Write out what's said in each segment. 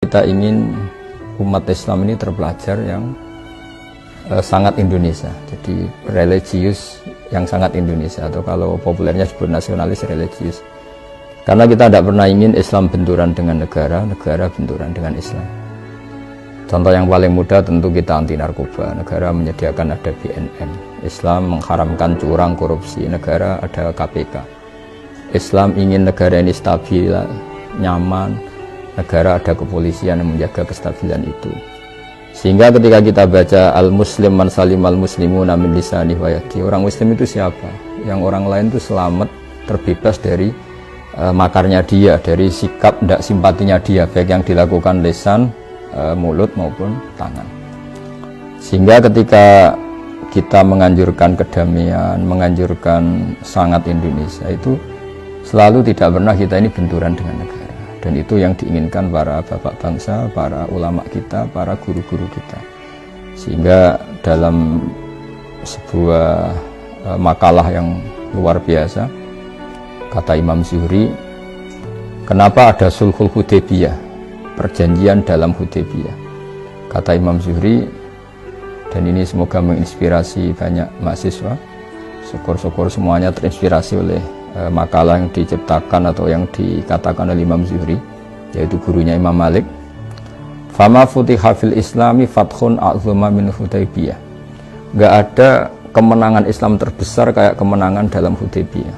kita ingin umat Islam ini terpelajar yang sangat Indonesia, jadi religius yang sangat Indonesia, atau kalau populernya disebut nasionalis religius. Karena kita tidak pernah ingin Islam benturan dengan negara, negara benturan dengan Islam. Contoh yang paling mudah tentu kita anti narkoba, negara menyediakan ada BNN. Islam mengharamkan curang, korupsi, negara ada KPK. Islam ingin negara ini stabil, nyaman, negara ada kepolisian yang menjaga kestabilan itu. Sehingga ketika kita baca al-muslim man salim al-muslimuna min lisanihi wa yadihi, orang muslim itu siapa? Yang orang lain itu selamat, terbebas dari makarnya dia, dari sikap tidak simpatinya dia, baik yang dilakukan lisan, mulut maupun tangan. Sehingga ketika kita menganjurkan kedamaian, menganjurkan sangat Indonesia, itu selalu tidak pernah kita ini benturan dengan negara. Dan itu yang diinginkan para bapak bangsa, para ulama kita, para guru-guru kita. Sehingga dalam sebuah makalah yang luar biasa, kata Imam Zuhri, kenapa ada sulhul Hudaybiyah, perjanjian dalam Hudaybiyah. Kata Imam Zuhri, dan ini semoga menginspirasi banyak mahasiswa, syukur-syukur semuanya terinspirasi oleh makalah yang diciptakan atau yang dikatakan oleh Imam Zuhri, yaitu gurunya Imam Malik. Fama futiha fil islami fathun a'zuma min Hudaybiyah. Gak ada kemenangan Islam terbesar kayak kemenangan dalam Hudaybiyah.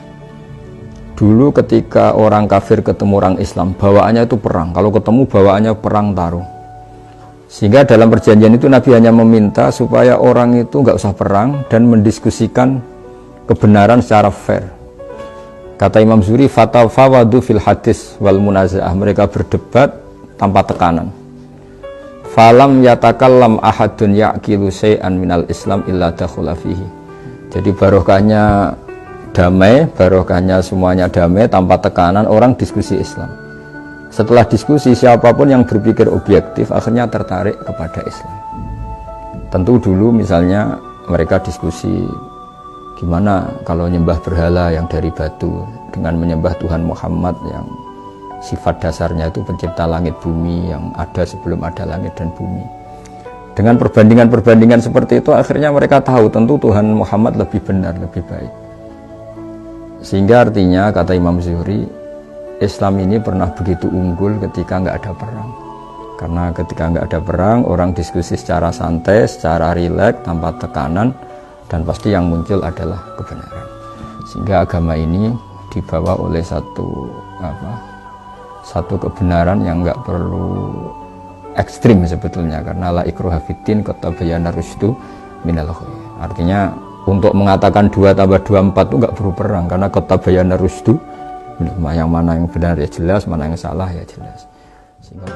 Dulu ketika orang kafir ketemu orang Islam, bawaannya itu perang. Kalau ketemu bawaannya perang tarung. Sehingga dalam perjanjian itu Nabi hanya meminta supaya orang itu gak usah perang dan mendiskusikan kebenaran secara fair. Kata Imam Zuhri, fatawadu fil hadis wal munazaah, mereka berdebat tanpa tekanan. Falam yatakallam ahadun yaqilu syai'an minal Islam illa dakhula fihi. Jadi barokahnya damai, barokahnya semuanya damai tanpa tekanan, orang diskusi Islam. Setelah diskusi, siapapun yang berpikir objektif akhirnya tertarik kepada Islam. Tentu dulu misalnya mereka diskusi gimana kalau menyembah berhala yang dari batu dengan menyembah Tuhan Muhammad yang sifat dasarnya itu pencipta langit bumi yang ada sebelum ada langit dan bumi. Dengan perbandingan-perbandingan seperti itu akhirnya mereka tahu tentu Tuhan Muhammad lebih benar, lebih baik. Sehingga artinya kata Imam Zuhri, Islam ini pernah begitu unggul ketika nggak ada perang. Karena ketika nggak ada perang, orang diskusi secara santai, secara rileks, tanpa tekanan, dan pasti yang muncul adalah kebenaran. Sehingga agama ini dibawa oleh satu kebenaran yang nggak perlu ekstrim sebetulnya, karena la ikraha fiddin qad tabayyana rusydu minal ghayy. Artinya untuk mengatakan 2 tambah 2 4 itu nggak perlu perang, karena qad tabayyana rusydu, yang mana yang benar ya jelas, mana yang salah ya jelas. Sehingga